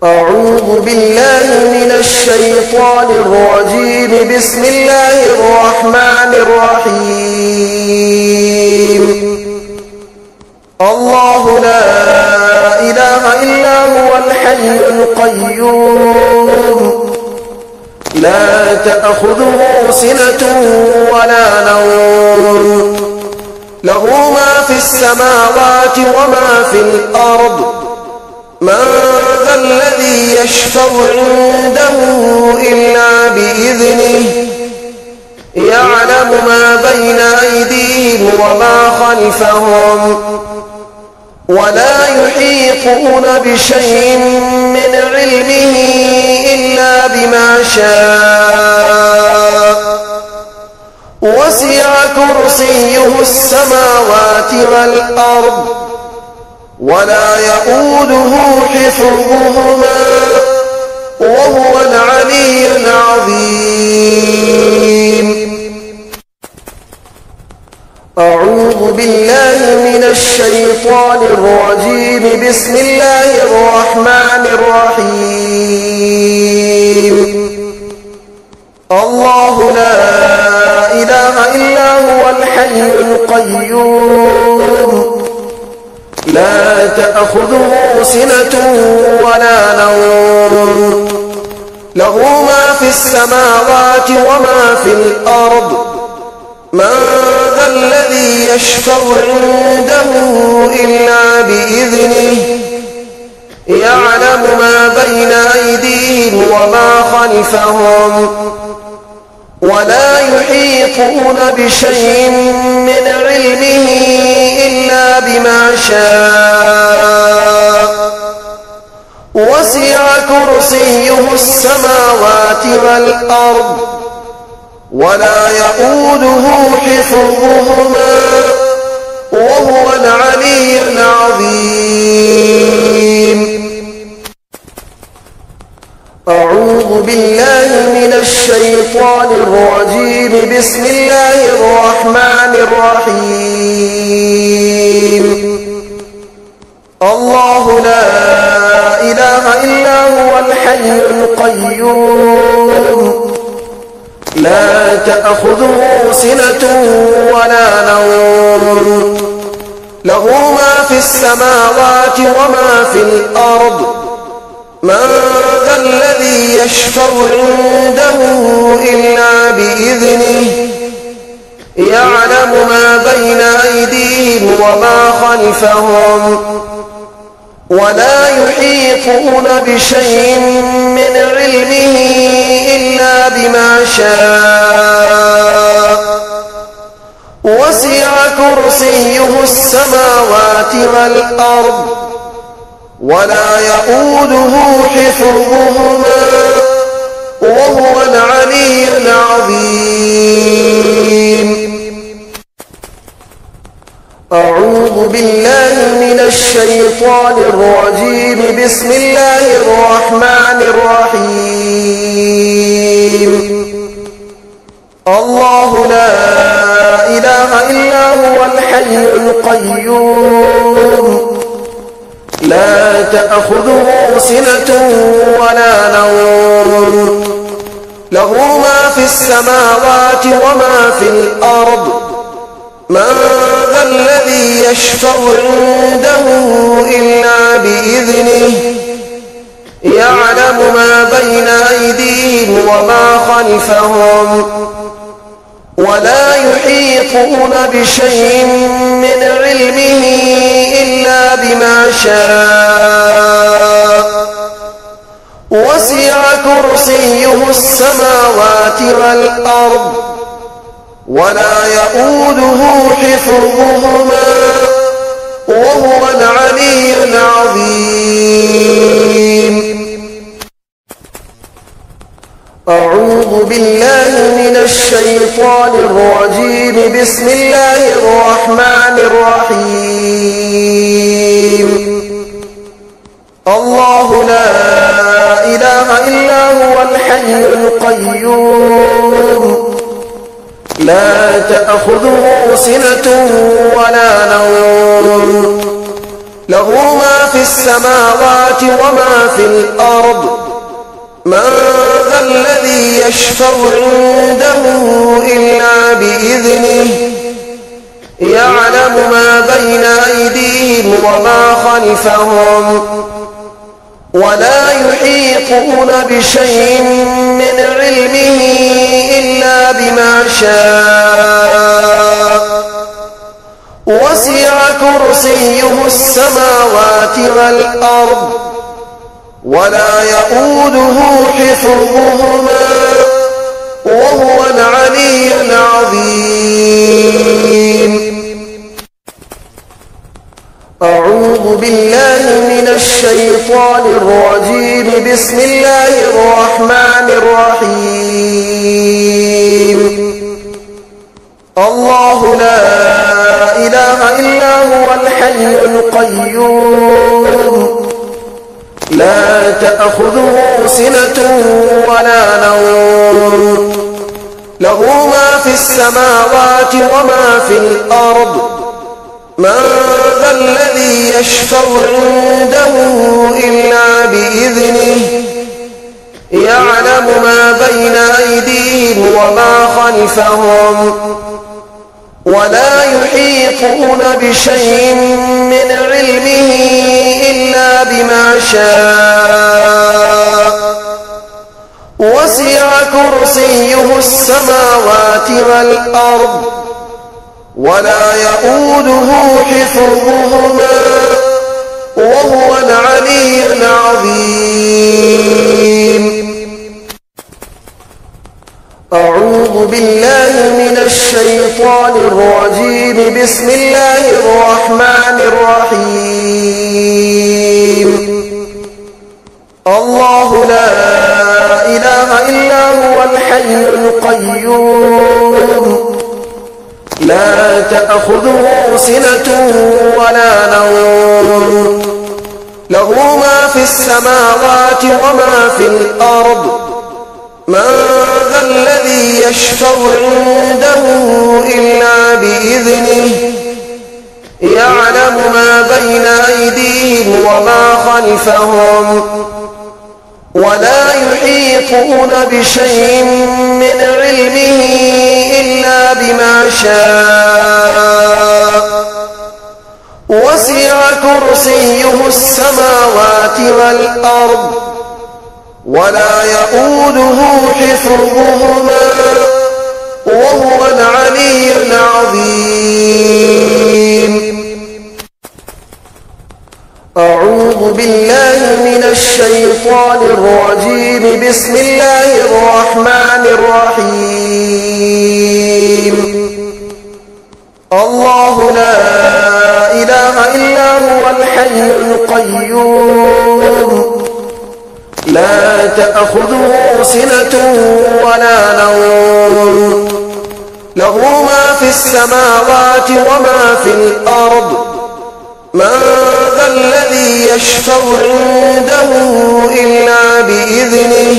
أعوذ بالله من الشيطان الرجيم. بسم الله الرحمن الرحيم. الله لا إله إلا هو الحي القيوم لا تأخذه سنة ولا نوم له ما في السماوات وما في الأرض من ذا الذي يشفع عنده إلا بإذنه يعلم ما بين أيديهم وما خلفهم ولا يحيطون بشيء من علمه إلا بما شاء وسع كرسيه السماوات والأرض ولا يؤوده حفظهما وهو العلي العظيم. أعوذ بالله من الشيطان الرجيم. بسم الله الرحمن الرحيم. الله لا إله إلا هو الحي القيوم لا تأخذه سنة ولا نوم له ما في السماوات وما في الأرض من ذا الذي يشفع عنده إلا بإذنه يعلم ما بين أيديهم وما خلفهم ولا يحيطون بشيء من علمه إلا بما شاء وسع كرسيه السماوات والأرض ولا يؤوده حفظهما وهو العلي العظيم. أعوذ بالله من الشيطان الرجيم. بسم الله الرحمن الرحيم. الله لا إله إلا هو الحي القيوم لا تأخذه سنة ولا نوم له ما في السماوات وما في الأرض من ذا الذي يشفع عنده إلا بإذنه يعلم ما بين أيديهم وما خلفهم ولا يحيطون بشيء من علمه إلا بما شاء وسع كرسيه السماوات والأرض ولا يؤوده حفظهما وهو العلي العظيم. أعوذ بالله من الشيطان الرجيم. بسم الله الرحمن الرحيم. الله لا إله إلا هو الحي القيوم لا تأخذه سنة ولا نوم له ما في السماوات وما في الأرض من ذا الذي يشفع عنده إلا بإذنه يعلم ما بين أيديهم وما خلفهم ولا يحيطون بشيء من علمه إلا بما شاء وسع كرسيه السماوات والأرض ولا يؤوده حفظهما وهو العلي العظيم. أعوذ بالله من الشيطان الرجيم. بسم الله الرحمن الرحيم. الله لا إله إلا هو الحي القيوم لا تأخذه سنة ولا نوم له ما في السماوات وما في الأرض من ذا الذي يشفع عنده إلا بإذنه يعلم ما بين أيديهم وما خلفهم ولا يحيطون بشيء من علمه إلا بما شاء وسع كرسيه السماوات والأرض ولا يؤوده حفظهما وهو العلي العظيم. أعوذ بالله من الشيطان الرجيم. بسم الله الرحمن الرحيم. الله لا إله إلا هو الحي القيوم لا تأخذه سنة ولا نوم له ما في السماوات وما في الأرض من ذا الذي يشفع عنده إلا بإذنه يعلم ما بين أيديهم وما خلفهم ولا يحيطون بشيء من علمه إلا بما شاء وسع كرسيه السماوات والأرض ولا يؤوده حفظهما وهو العلي العظيم. أعوذ بالله من الشيطان الرجيم. بسم الله الرحمن الرحيم. الله لا إله إلا هو الحي القيوم لا تأخذه سنة ولا نوم له ما في السماوات وما في الأرض من ذا الذي يشفع عنده إلا بإذنه يعلم ما بين أيديهم وما خلفهم ولا يحيطون بشيء من علمه إلا بما شاء وسع كرسيه السماوات والأرض ولا يؤوده حفظهما وهو العلي العظيم. أعوذ بالله من الشيطان الرجيم. بسم الله الرحمن الرحيم. الله لا إله إلا هو الحي القيوم لا تأخذه سنة ولا نوم له ما في السماوات وما في الأرض من ذا الذي يشفع عنده إلا بإذنه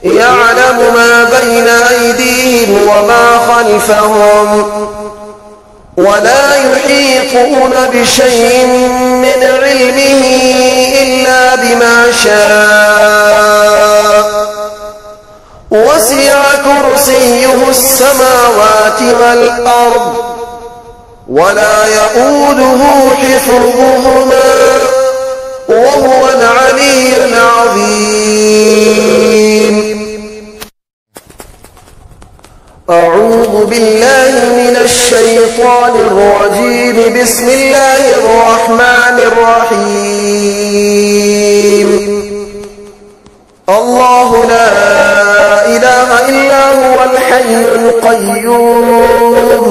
يعلم ما بين أيديهم وما خلفهم ولا يحيطون بشيء من علمه إلا بما شاء وسع كرسيه السماوات والأرض ولا يؤوده حفظهما وهو العلي العظيم. أعوذ بالله من الشيطان الرجيم. بسم الله الرحمن الرحيم. الله لا إله إلا هو الحي القيوم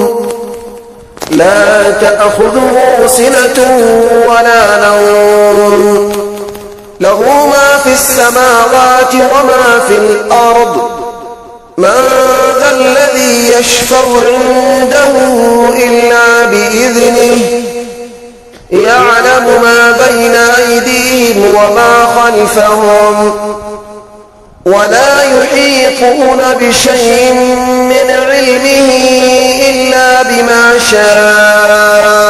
لا تأخذه سنة ولا نوم له ما في السماوات وما في الأرض من ذا الذي يشفع عنده إلا بإذنه يعلم ما بين أيديهم وما خلفهم ولا يحيطون بشيء من علمه إلا بما شاء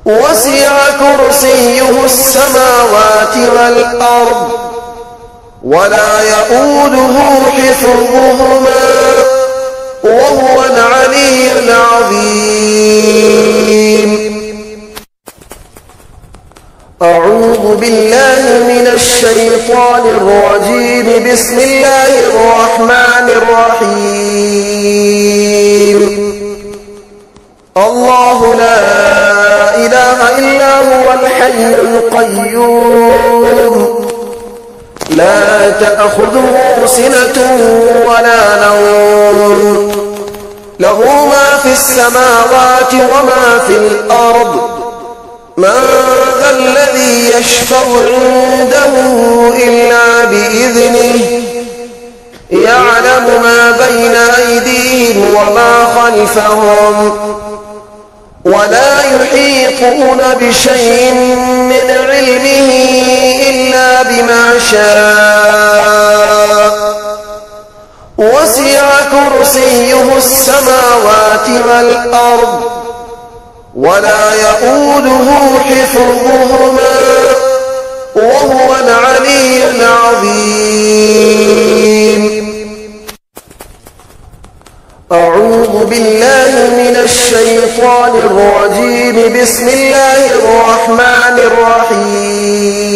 وسع كرسيه السماوات والأرض ولا يؤوده حفظهما وهو العلي العظيم. أعوذ بالله من الشيطان الرجيم. بسم الله الرحمن الرحيم. الله لا إله إلا هو الحي القيوم لا تأخذه سنة ولا نوم له ما في السماوات وما في الأرض من ذا الذي يشفع عنده إلا بإذنه يعلم ما بين أيديهم وما خلفهم ولا يحيطون بشيء من علمه إلا بما شاء وسع كرسيه السماوات والأرض ولا يؤوده حفظهما وهو العلي العظيم. أعوذ بالله من الشيطان الرجيم. بسم الله الرحمن الرحيم.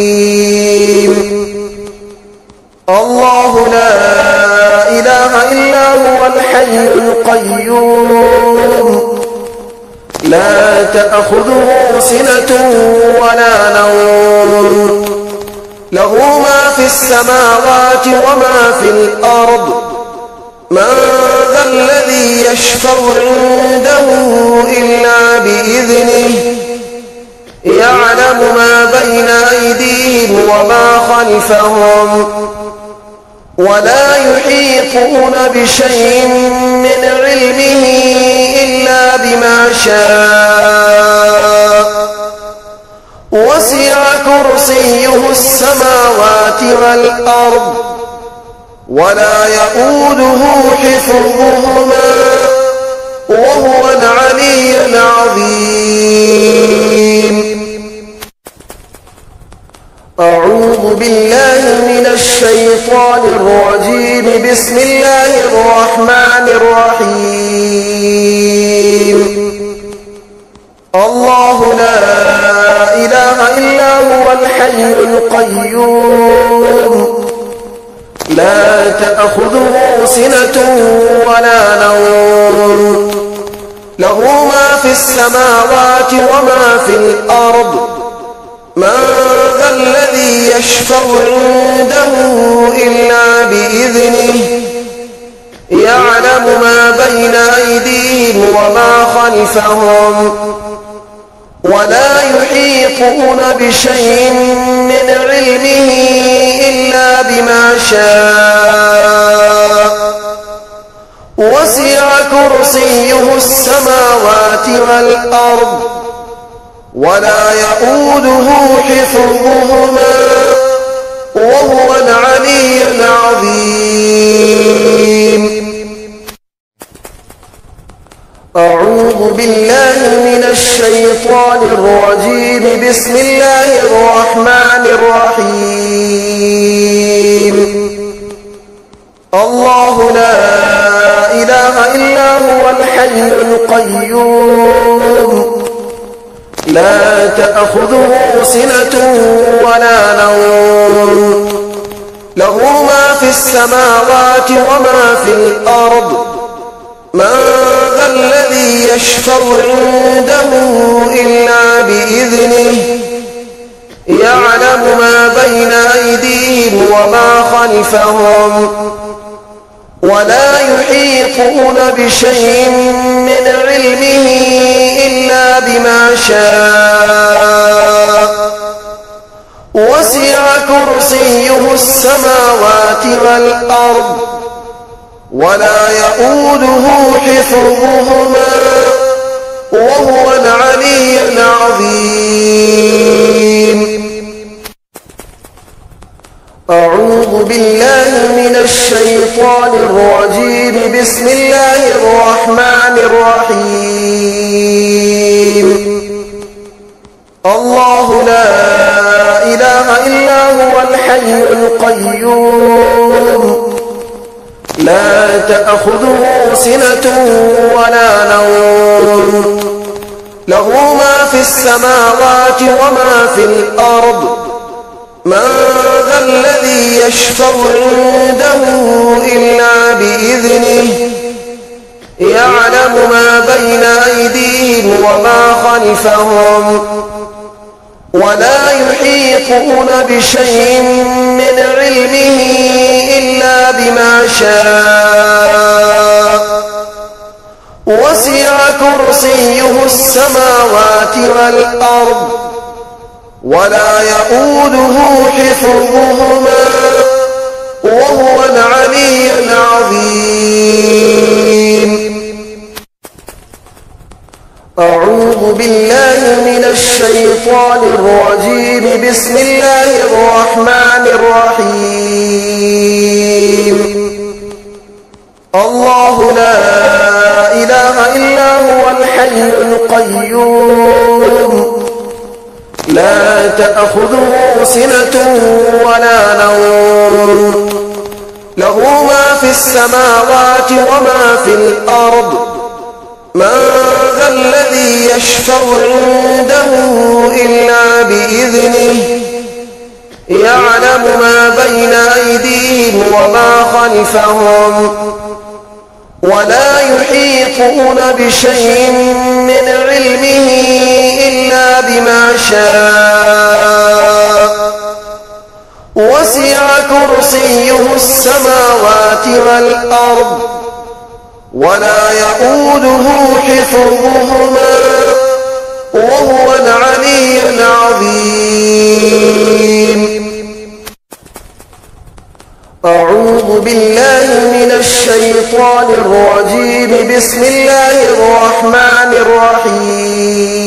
الله لا إله إلا هو الحي القيوم لا تأخذه سنة ولا نوم له ما في السماوات وما في الأرض من ذا الذي يشفع عنده إلا بإذنه يعلم ما بين أيديهم وما خلفهم ولا يحيطون بشيء من علمه إلا بما شاء وسع كرسيه السماوات والأرض ولا يؤوده حفظهما وهو العلي العظيم. أعوذ بالله من الشيطان الرجيم. بسم الله الرحمن الرحيم. الله لا إله إلا هو الحي القيوم لا تأخذه سنة ولا نوم له ما في السماوات وما في الأرض من ذا الذي يشفع عنده إلا بإذنه يعلم ما بين أيديهم وما خلفهم ولا يحيطون بشيء من علمه إلا بما شاء وسع كرسيه السماوات والأرض ولا يؤوده حفظهما وهو العلي العظيم. أعوذ بالله من الشيطان الرجيم. بسم الله الرحمن الرحيم. الله لا إله إلا هو الحي القيوم لا تأخذه سنة ولا نوم له ما في السماوات وما في الأرض من ذا الذي يشفع عنده إلا بإذنه يعلم ما بين أيديهم وما خلفهم ولا يحيطون بشيء من علمه إلا بما شاء وسع كرسيه السماوات والأرض ولا يؤوده حفظهما وهو العلي العظيم. أعوذ بالله من الشيطان الرجيم. بسم الله الرحمن الرحيم. الله لا إله إلا هو الحي القيوم لا تأخذه سنة ولا نوم له ما في السماوات وما في الأرض من ذا الذي يشفع عنده إلا بإذنه يعلم ما بين أيديهم وما خلفهم ولا يحيطون بشيء من علمه إلا بما شاء وسع كرسيه السماوات والأرض ولا يؤوده حفظهما وهو العلي العظيم. أعوذ بالله من الشيطان الرجيم. بسم الله الرحمن الرحيم. الله لا إله إلا هو الحي القيوم لا تأخذه سنة ولا نوم له ما في السماوات وما في الأرض من ذا الذي يشفع عنده إلا بإذنه يعلم ما بين أيديهم وما خلفهم ولا يحيطون بشيء من علمه إلا بما شاء وسع كرسيه السماوات والأرض ولا يؤوده حفظهما وهو العلي العظيم. أعوذ بالله من الشيطان الرجيم. بسم الله الرحمن الرحيم.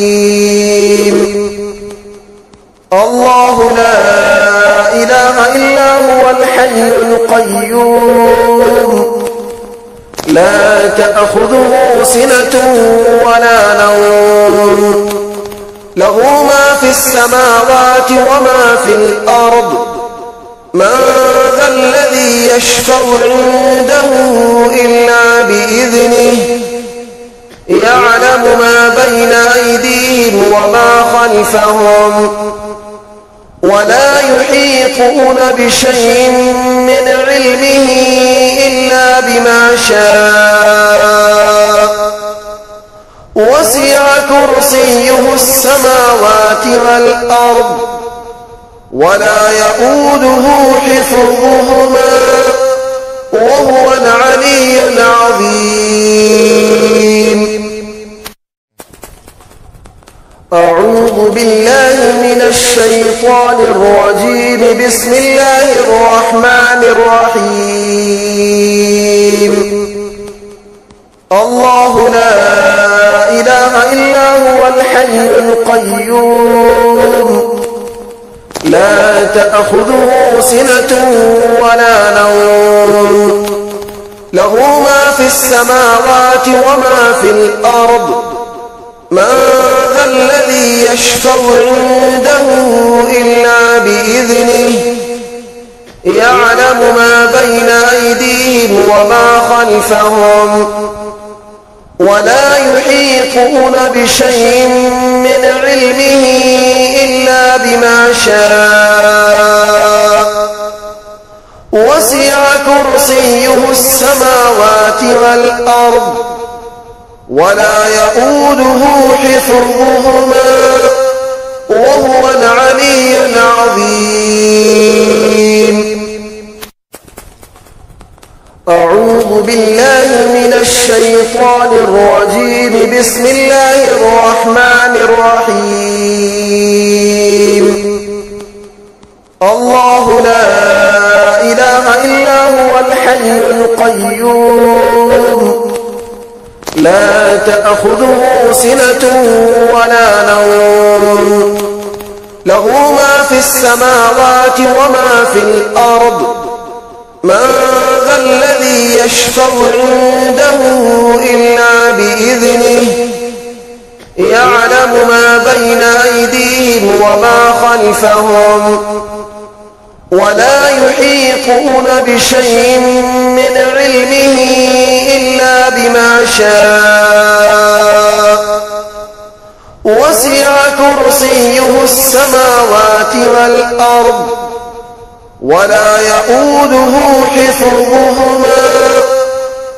الله لا إله إلا هو الحي القيوم لا تأخذه سنة ولا نوم له ما في السماوات وما في الأرض من ذا الذي يشفع عنده إلا بإذنه يعلم ما بين أيديهم وما خلفهم ولا يحيطون بشيء من علمه إلا بما شاء وسع كرسيه السماوات والأرض ولا يؤوده حفظهما وهو العلي العظيم. أعوذ بالله من الشيطان الرجيم. بسم الله الرحمن الرحيم. الله لا إله إلا هو الحي القيوم لا تأخذه سنة ولا نوم له ما في السماوات وما في الأرض من ذا الذي يشفع عنده إلا بإذنه يعلم ما بين أيديهم وما خلفهم ولا يحيطون بشيء من علمه إلا بما شاء وسع كرسيه السماوات والأرض ولا يؤوده حفظهما وهو العلي العظيم. أعوذ بالله من الشيطان الرجيم. بسم الله الرحمن الرحيم. الله لا إله إلا هو الحي القيوم لا تأخذه سنة ولا نوم له ما في السماوات وما في الأرض من ذا الذي يشفع عنده إلا بإذنه يعلم يعلم ما بين أيديهم وما خلفهم ولا يحيطون بشيء من علمه إلا بما شاء وسع كرسيه السماوات والأرض ولا يؤوده حفظهما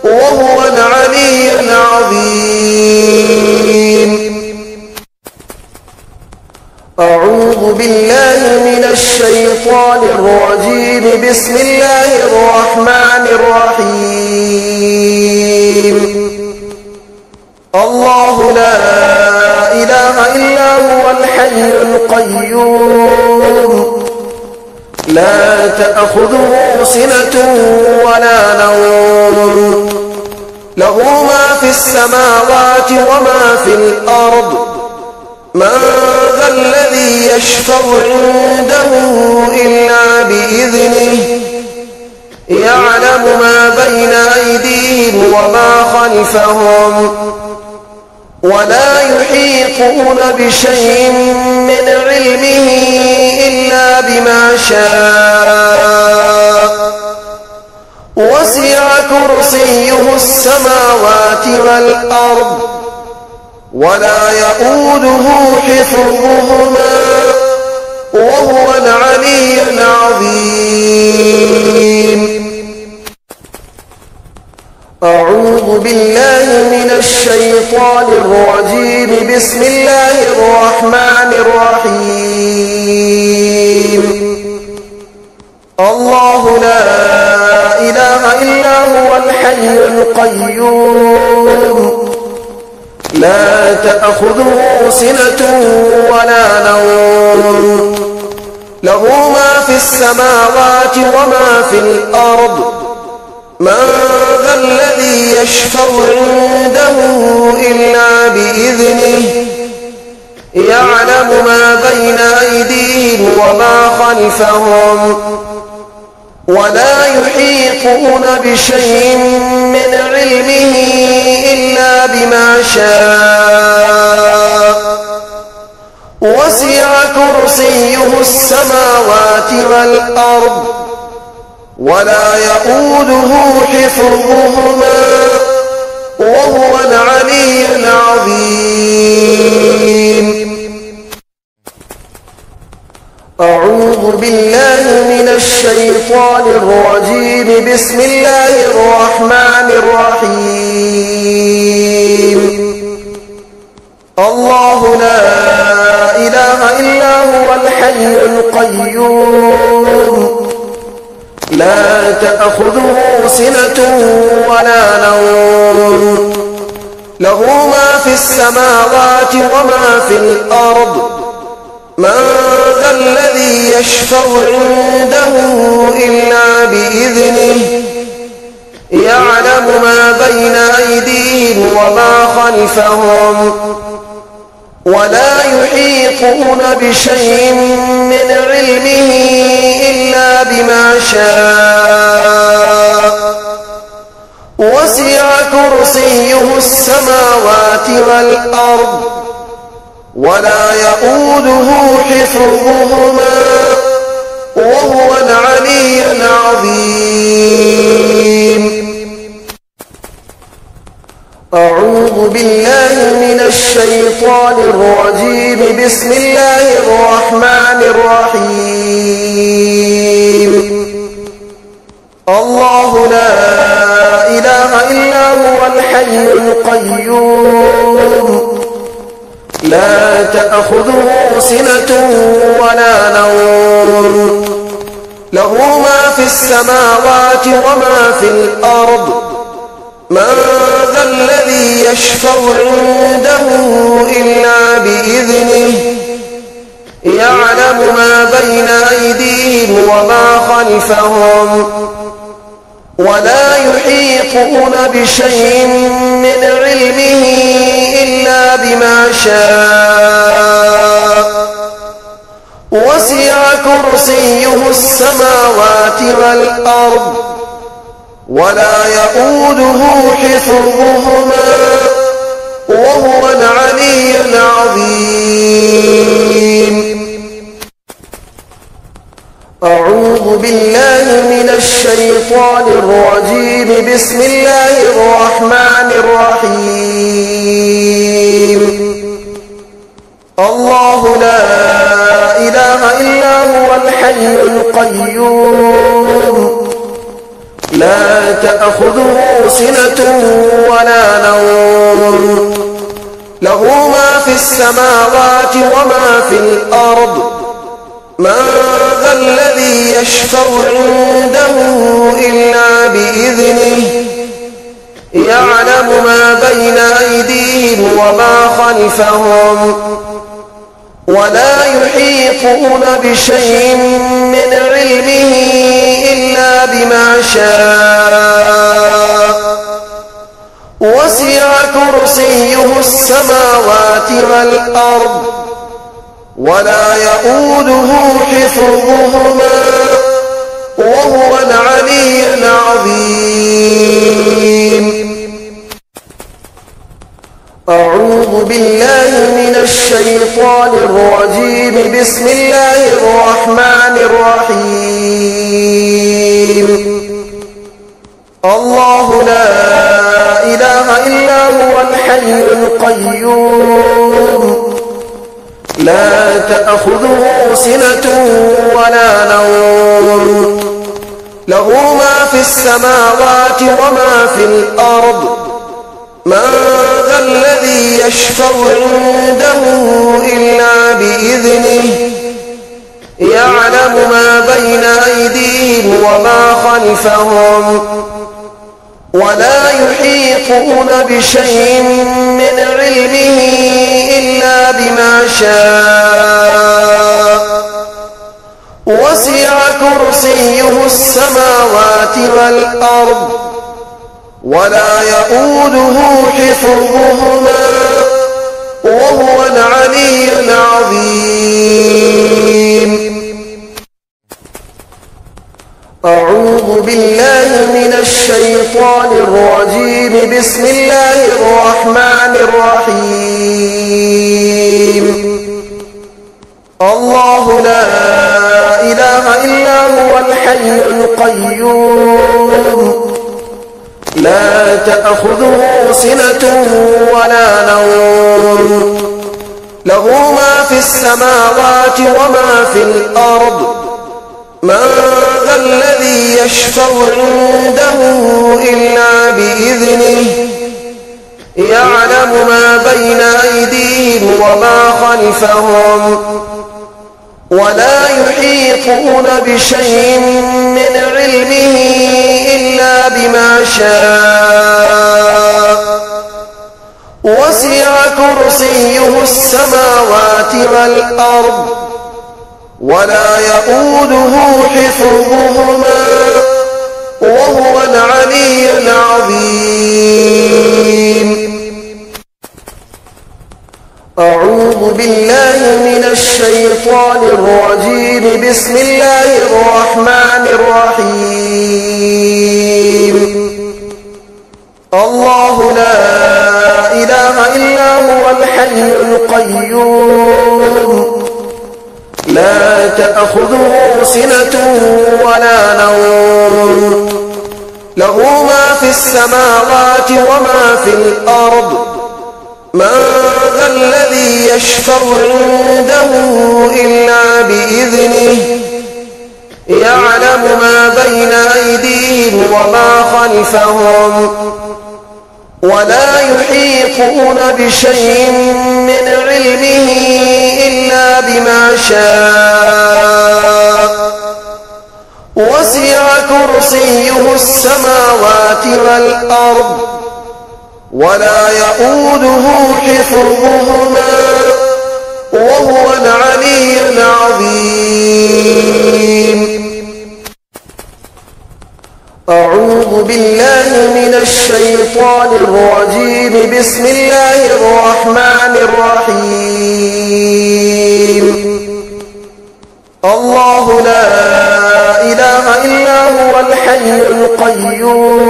وهو العلي العظيم. أعوذ بالله من الشيطان الرجيم. بسم الله الرحمن الرحيم. الله لا إله إلا هو الحي القيوم لا تأخذه سنة ولا نوم له ما في السماوات وما في الأرض من ذا الذي يشفع عنده إلا بإذنه يعلم ما بين أيديهم وما خلفهم ولا يحيطون بشيء من علمه إلا بما شاء وسع كرسيه السماوات والأرض ولا يؤوده حفظهما وهو العلي العظيم. أعوذ بالله من الشيطان الرجيم. بسم الله الرحمن الرحيم. الله لا إله إلا هو الحي القيوم لا تأخذه سنة ولا نوم له ما في السماوات وما في الأرض من ذا الذي يشفع عنده إلا بإذنه يعلم ما بين أيديهم وما خلفهم ولا يحيطون بشيء من علمه إلا بما شاء وسع كرسيه السماوات والأرض ولا يؤوده حفظهما وهو العلي العظيم. أعوذ بالله من الشيطان الرجيم. بسم الله الرحمن الرحيم. الله لا إله إلا هو الحي القيوم لا تأخذه سنة ولا نوم له ما في السماوات وما في الأرض من ذا الذي يشفع عنده إلا بإذنه يعلم ما بين أيديهم وما خلفهم ولا يحيطون بشيء من علمه إلا بما شاء وسع كرسيه السماوات والأرض ولا يؤوده حفظهما وهو العلي العظيم. أعوذ بالله من الشيطان الرجيم. بسم الله الرحمن الرحيم. الله لا إله إلا هو الحي القيوم لا تأخذه سنة ولا نوم له ما في السماوات وما في الأرض من ذا الذي يشفع عنده إلا بإذنه يعلم ما بين أيديهم وما خلفهم ولا يحيطون بشيء من علمه إلا بما شاء وسع كرسيه السماوات والأرض ولا يؤوده حفظهما وهو العلي العظيم. أعوذ بالله من الشيطان الرجيم. بسم الله الرحمن الرحيم. الله لا إله إلا هو الحي القيوم لا تأخذه سنة ولا نوم له ما في السماوات وما في الأرض من ذا الذي يشفع عنده إلا بإذنه يعلم ما بين أيديهم وما خلفهم ولا يحيطون بشيء من علمه إلا بما شاء وسع كرسيه السماوات والأرض ولا يؤوده حفظهما وهو العلي العظيم. أعوذ بالله من الشيطان الرجيم. بسم الله الرحمن الرحيم. الله لا إله إلا هو الحي القيوم لا تأخذه سنة ولا نوم له ما في السماوات وما في الأرض من ذا الذي يشفع عنده إلا بإذنه يعلم ما بين أيديهم وما خلفهم ولا يحيطون بشيء من علمه إلا بما شاء وسع كرسيه السماوات والأرض ولا يؤوده حفظهما وهو العلي العظيم. أعوذ بالله من الشيطان الرجيم. بسم الله الرحمن الرحيم. الله لا إله إلا هو الحي القيوم لا تأخذه سنة ولا نوم له ما في السماوات وما في الأرض من ذا الذي يشفع عنده إلا بإذنه يعلم ما بين أيديهم وما خلفهم ولا يحيطون بشيء من علمه إلا بما شاء وسع كرسيه السماوات والأرض ولا يؤوده حفظهما وهو العلي العظيم. أعوذ بالله من الشيطان الرجيم. بسم الله الرحمن الرحيم. الله لا إله إلا هو الحي القيوم لا تأخذه سنة ولا نوم له ما في السماوات وما في الأرض من ذا الذي يشفع عنده إلا بإذنه يعلم ما بين أيديهم وما خلفهم ولا يحيطون بشيء من علمه إلا بما شاء وسع كرسيه السماوات والأرض ولا يؤوده حفظهما وهو العلي العظيم. أعوذ بالله من الشيطان الرجيم. بسم الله الرحمن الرحيم. الله لا إله إلا هو الحي القيوم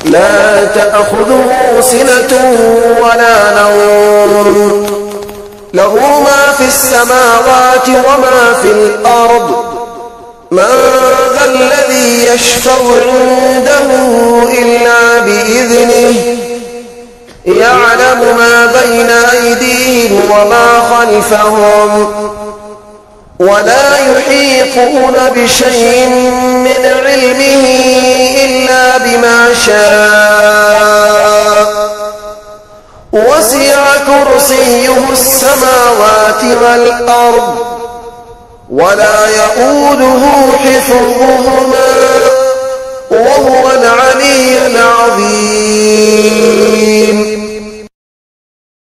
لا تأخذه سنة ولا نوم له ما في السماوات وما في الأرض من ذا الذي يشفع عنده إلا بإذنه يعلم ما بين أيديهم وما خلفهم ولا يحيطون بشيء من علمه إلا بما شاء وسع كرسيه السماوات والأرض ولا يؤوده حفظهما وهو العلي العظيم